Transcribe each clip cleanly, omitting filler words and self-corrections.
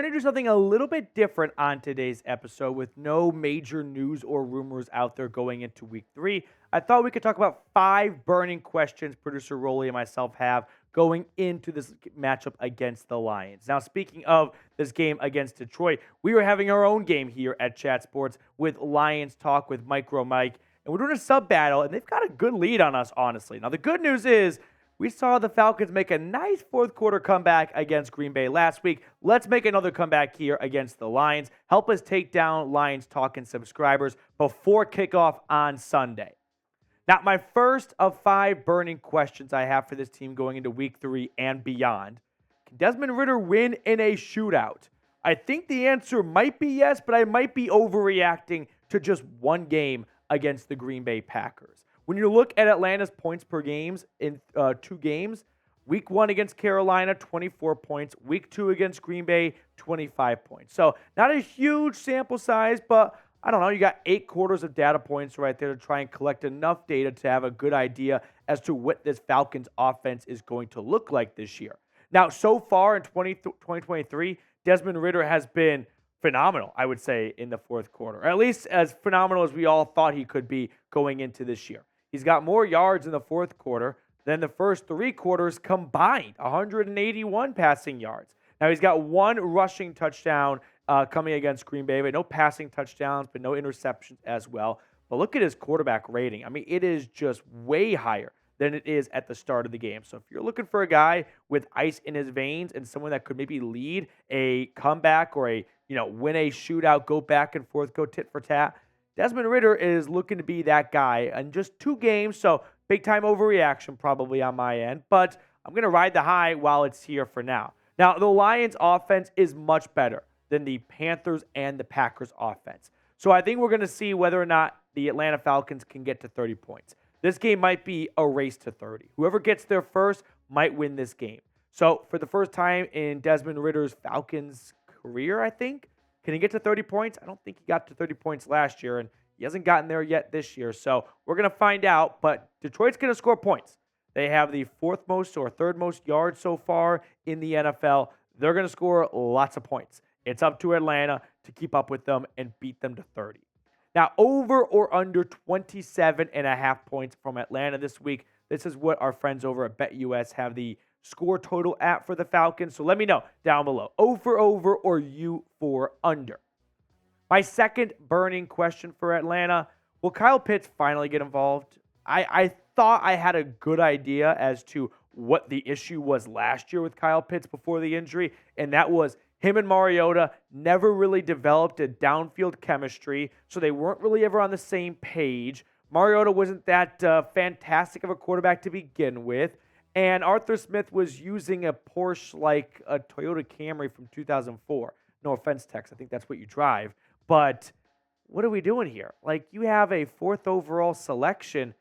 going to do something a little bit different on today's episode with no major news or rumors out there going into week 3. I thought we could talk about 5 burning questions producer Rolly and myself have going into this matchup against the Lions. Now, speaking of this game against Detroit, we were having our own game here at Chat Sports with Lions Talk with Micro Mike, and we're doing a sub battle, and they've got a good lead on us, honestly. Now, the good news is we saw the Falcons make a nice fourth quarter comeback against Green Bay last week. Let's make another comeback here against the Lions. Help us take down Lions Talk and subscribers before kickoff on Sunday. Now, my first of 5 burning questions I have for this team going into week 3 and beyond. Can Desmond Ridder win in a shootout? I think the answer might be yes, but I might be overreacting to just one game against the Green Bay Packers. When you look at Atlanta's points per games in 2 games, week 1 against Carolina, 24 points. Week 2 against Green Bay, 25 points. So not a huge sample size, but I don't know. You got 8 quarters of data points right there to try and collect enough data to have a good idea as to what this Falcons offense is going to look like this year. Now, so far in 2023, Desmond Ridder has been phenomenal, I would say, in the fourth quarter, or at least as phenomenal as we all thought he could be going into this year. He's got more yards in the fourth quarter than the first 3 quarters combined, 181 passing yards. Now, he's got 1 rushing touchdown coming against Green Bay, but no passing touchdowns, but no interceptions as well. But look at his quarterback rating. I mean, it is just way higher than it is at the start of the game. So if you're looking for a guy with ice in his veins and someone that could maybe lead a comeback or win a shootout, go back and forth, go tit for tat, Desmond Ridder is looking to be that guy in just 2 games. So big time overreaction probably on my end, but I'm going to ride the high while it's here for now. Now, the Lions offense is much better than the Panthers and the Packers offense. So I think we're going to see whether or not the Atlanta Falcons can get to 30 points. This game might be a race to 30. Whoever gets there first might win this game. So for the first time in Desmond Ridder's Falcons career, I think, can he get to 30 points? I don't think he got to 30 points last year, and he hasn't gotten there yet this year. So we're going to find out, but Detroit's going to score points. They have the 4th most or 3rd most yards so far in the NFL. They're going to score lots of points. It's up to Atlanta to keep up with them and beat them to 30. Now, over or under 27.5 points from Atlanta this week. This is what our friends over at BetUS have the score total at for the Falcons. So let me know down below. O for over or U for under. My second burning question for Atlanta. Will Kyle Pitts finally get involved? I thought I had a good idea as to what the issue was last year with Kyle Pitts before the injury, and that was him and Mariota never really developed a downfield chemistry, so they weren't really ever on the same page. Mariota wasn't that fantastic of a quarterback to begin with, and Arthur Smith was using a Porsche like a Toyota Camry from 2004. No offense, Tex, I think that's what you drive. But what are we doing here? Like, you have a 4th overall selection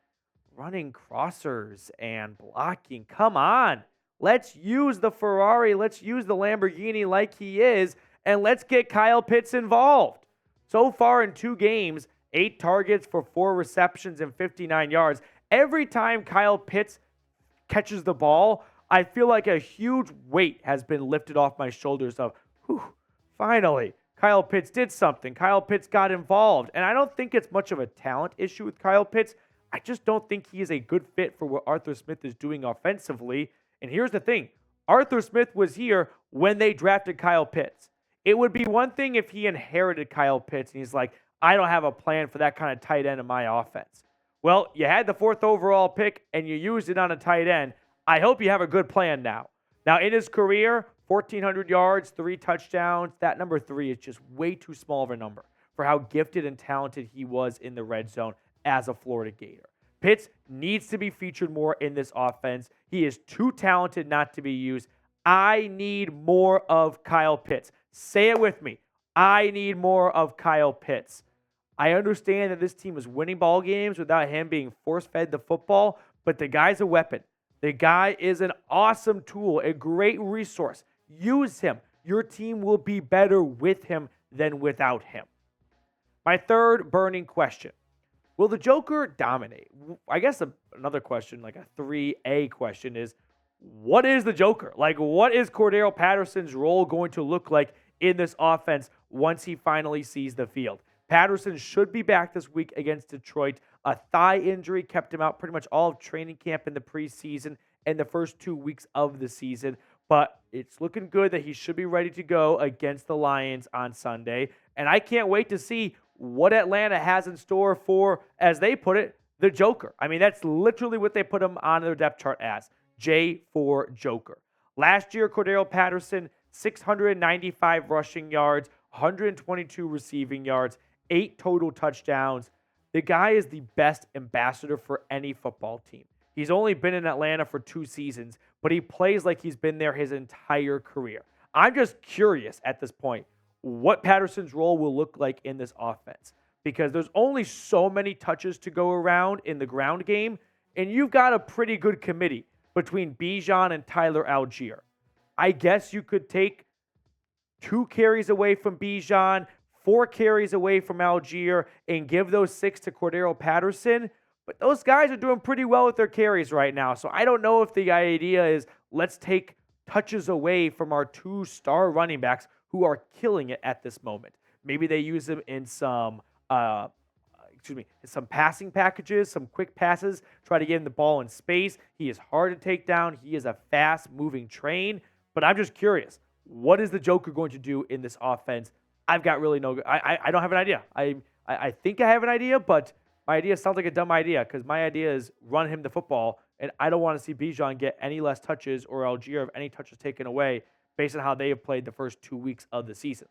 running crossers and blocking. Come on. Let's use the Ferrari. Let's use the Lamborghini like he is, and let's get Kyle Pitts involved. So far in 2 games, 8 targets for 4 receptions and 59 yards. Every time Kyle Pitts catches the ball, I feel like a huge weight has been lifted off my shoulders of, finally, Kyle Pitts did something. Kyle Pitts got involved. And I don't think it's much of a talent issue with Kyle Pitts. I just don't think he is a good fit for what Arthur Smith is doing offensively. And here's the thing. Arthur Smith was here when they drafted Kyle Pitts. It would be one thing if he inherited Kyle Pitts and he's like, I don't have a plan for that kind of tight end in my offense. Well, you had the 4th overall pick and you used it on a tight end. I hope you have a good plan now. Now, in his career, 1,400 yards, 3 touchdowns. That number 3 is just way too small of a number for how gifted and talented he was in the red zone as a Florida Gator. Pitts needs to be featured more in this offense. He is too talented not to be used. I need more of Kyle Pitts. Say it with me. I need more of Kyle Pitts. I understand that this team is winning ball games without him being force-fed the football, but the guy's a weapon. The guy is an awesome tool, a great resource. Use him. Your team will be better with him than without him. My third burning question. Will the Joker dominate? I guess another question, like a 3A question is, what is the Joker? Like, what is Cordarrelle Patterson's role going to look like in this offense once he finally sees the field. Patterson should be back this week against Detroit. A thigh injury kept him out pretty much all of training camp in the preseason and the first 2 weeks of the season. But it's looking good that he should be ready to go against the Lions on Sunday. And I can't wait to see what Atlanta has in store for, as they put it, the Joker. I mean, that's literally what they put him on their depth chart as, J for Joker. Last year, Cordarrelle Patterson, 695 rushing yards, 122 receiving yards, 8 total touchdowns. The guy is the best ambassador for any football team. He's only been in Atlanta for 2 seasons, but he plays like he's been there his entire career. I'm just curious at this point what Patterson's role will look like in this offense, because there's only so many touches to go around in the ground game, and you've got a pretty good committee between Bijan and Tyler Algier. I guess you could take 2 carries away from Bijan, 4 carries away from Algier, and give those 6 to Cordarrelle Patterson. But those guys are doing pretty well with their carries right now. So I don't know if the idea is let's take touches away from our 2 star running backs who are killing it at this moment. Maybe they use them in some passing packages, some quick passes, try to get him the ball in space. He is hard to take down. He is a fast-moving train. But I'm just curious, what is the Joker going to do in this offense? I've got really no. I don't have an idea. I think I have an idea, but my idea sounds like a dumb idea, because my idea is run him the football, and I don't want to see Bijan get any less touches or Algier have any touches taken away based on how they have played the first 2 weeks of the season.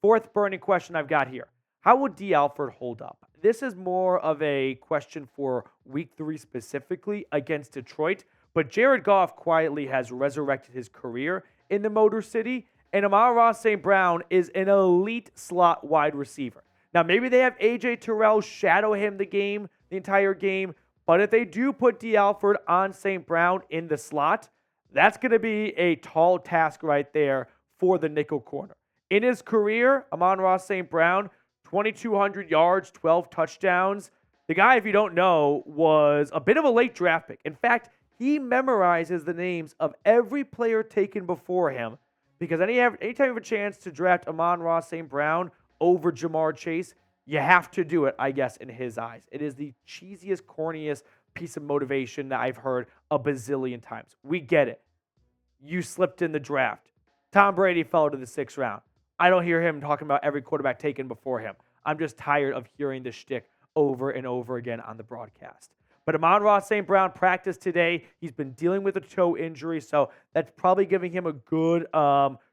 Fourth burning question I've got here. How will Dee Alford hold up? This is more of a question for week 3 specifically against Detroit, but Jared Goff quietly has resurrected his career in the Motor City, and Amon-Ra St. Brown is an elite slot wide receiver. Now, maybe they have A.J. Terrell shadow him the entire game, but if they do put Dee Alford on St. Brown in the slot, that's going to be a tall task right there for the nickel corner. In his career, Amon-Ra St. Brown, 2,200 yards, 12 touchdowns. The guy, if you don't know, was a bit of a late draft pick. In fact, he memorizes the names of every player taken before him, because anytime you have a chance to draft Amon-Ra St. Brown over Jamar Chase, you have to do it, I guess, in his eyes. It is the cheesiest, corniest piece of motivation that I've heard a bazillion times. We get it. You slipped in the draft. Tom Brady fell to the 6th round. I don't hear him talking about every quarterback taken before him. I'm just tired of hearing this shtick over and over again on the broadcast. But Amon-Ra St. Brown practiced today. He's been dealing with a toe injury, so that's probably giving him a good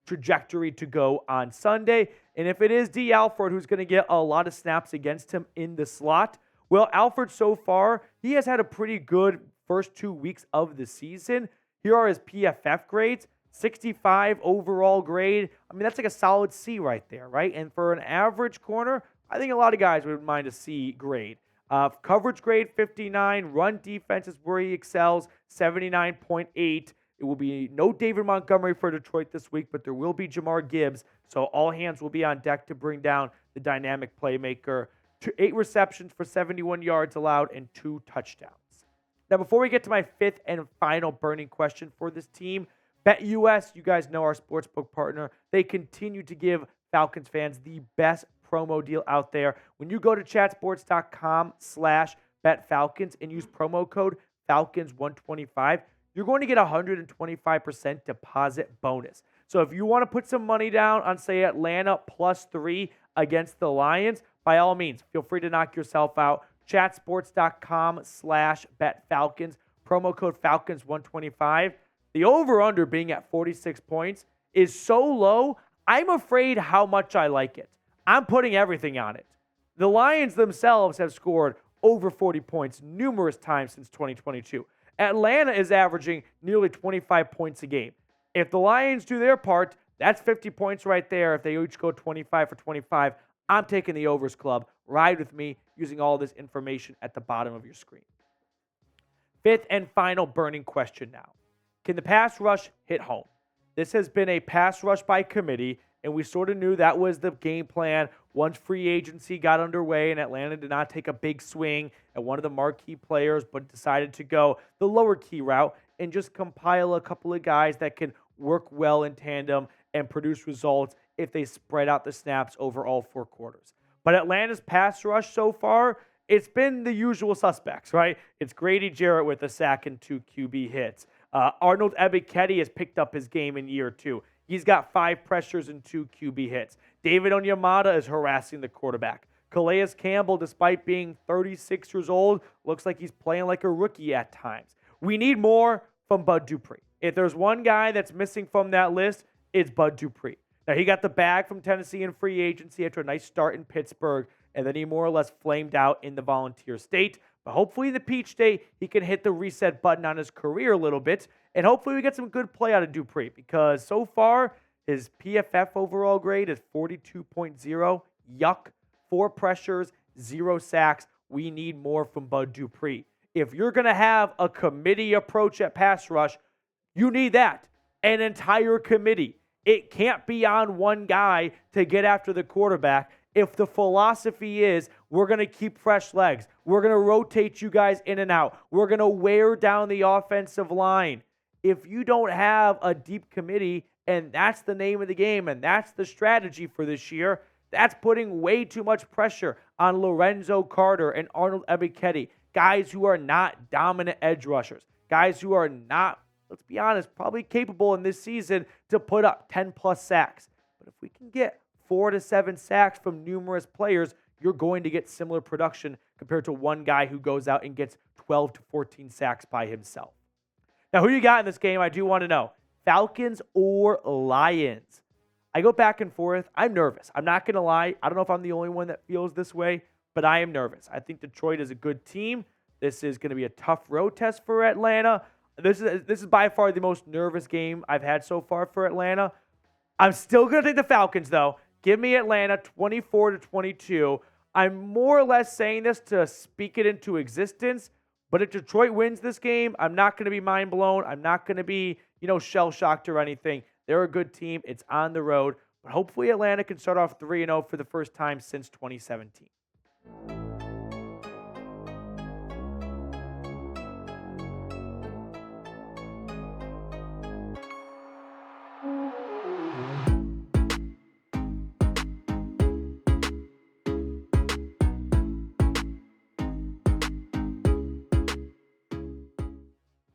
trajectory to go on Sunday. And if it is Dee Alford who's going to get a lot of snaps against him in the slot, well, Alford so far, he has had a pretty good first 2 weeks of the season. Here are his PFF grades. 65 overall grade. I mean, that's like a solid C right there, right? And for an average corner, I think a lot of guys would mind a C grade. Coverage grade, 59. Run defense is where he excels, 79.8. It will be no David Montgomery for Detroit this week, but there will be Jahmyr Gibbs. So all hands will be on deck to bring down the dynamic playmaker. 8 receptions for 71 yards allowed and 2 touchdowns. Now, before we get to my 5th and final burning question for this team, BetUS, you guys know our sportsbook partner, they continue to give Falcons fans the best promo deal out there. When you go to chatsports.com/betfalcons and use promo code Falcons125, you're going to get a 125% deposit bonus. So if you want to put some money down on, say, Atlanta +3 against the Lions, by all means, feel free to knock yourself out. Chatsports.com/betfalcons, promo code Falcons125. The over-under being at 46 points is so low, I'm afraid how much I like it. I'm putting everything on it. The Lions themselves have scored over 40 points numerous times since 2022. Atlanta is averaging nearly 25 points a game. If the Lions do their part, that's 50 points right there. If they each go 25 for 25, I'm taking the overs club. Ride with me using all this information at the bottom of your screen. 5th and final burning question now. Can the pass rush hit home? This has been a pass rush by committee, and we sort of knew that was the game plan once free agency got underway and Atlanta did not take a big swing at one of the marquee players, but decided to go the lower key route and just compile a couple of guys that can work well in tandem and produce results if they spread out the snaps over all 4 quarters. But Atlanta's pass rush so far, it's been the usual suspects, right? It's Grady Jarrett with a sack and 2 QB hits. Arnold Ebiketie has picked up his game in year 2. He's got 5 pressures and 2 QB hits. David Onyemata is harassing the quarterback. Calais Campbell, despite being 36 years old, looks like he's playing like a rookie at times. We need more from Bud Dupree. If there's one guy that's missing from that list, it's Bud Dupree. Now, he got the bag from Tennessee in free agency after a nice start in Pittsburgh, and then he more or less flamed out in the Volunteer State. But hopefully in the Peach State, he can hit the reset button on his career a little bit, and hopefully we get some good play out of Dupree, because so far, his PFF overall grade is 42.0. Yuck. 4 pressures, 0 sacks. We need more from Bud Dupree. If you're going to have a committee approach at pass rush, you need that. An entire committee. It can't be on one guy to get after the quarterback. If the philosophy is we're going to keep fresh legs, we're going to rotate you guys in and out, we're going to wear down the offensive line. If you don't have a deep committee, and that's the name of the game, and that's the strategy for this year, that's putting way too much pressure on Lorenzo Carter and Arnold Ebiketie, guys who are not dominant edge rushers, guys who are not, let's be honest, probably capable in this season to put up 10-plus sacks. But if we can get 4 to 7 sacks from numerous players, you're going to get similar production compared to one guy who goes out and gets 12 to 14 sacks by himself. Now, who you got in this game, I do want to know. Falcons or Lions? I go back and forth. I'm nervous. I'm not going to lie. I don't know if I'm the only one that feels this way, but I am nervous. I think Detroit is a good team. This is going to be a tough road test for Atlanta. This is by far the most nervous game I've had so far for Atlanta. I'm still going to take the Falcons, though. Give me Atlanta 24-22. I'm more or less saying this to speak it into existence, but if Detroit wins this game, I'm not going to be mind blown. I'm not going to be, shell-shocked or anything. They're a good team. It's on the road. But hopefully Atlanta can start off 3-0 for the first time since 2017.